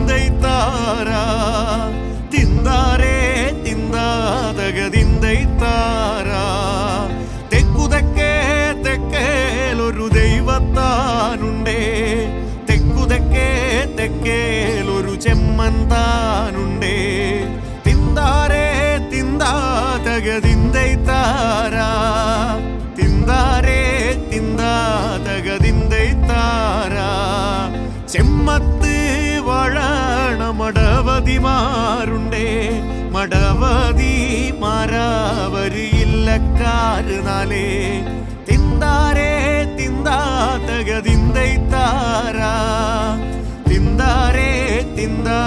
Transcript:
തകതിന്തൈത്താരാ തിന്താരേ തിന്താ തകതിന്തൈത്താരാ തെക്കുതെക്കേ തെക്കേലൊരു ദൈവത്താനുണ്ടേ തെക്കുതെക്കേ തെക്കേലൊരു ചെമ്മൻ താനുണ്ടേ തിന്താരേ തിന്താ തകതിന്തൈത്താരാ തിന്താരേ തിന്താ തകതിന്തൈത്താരാ ചെമ്മത്ത് വാഴണ മടവതിമാരുണ്ടേ മടവതിമാരാവരില്ലക്കാര് നാലേ തിന്താരേ തിന്താ തകതിന്തൈത്താരാ തിന്താരേ തിന്താ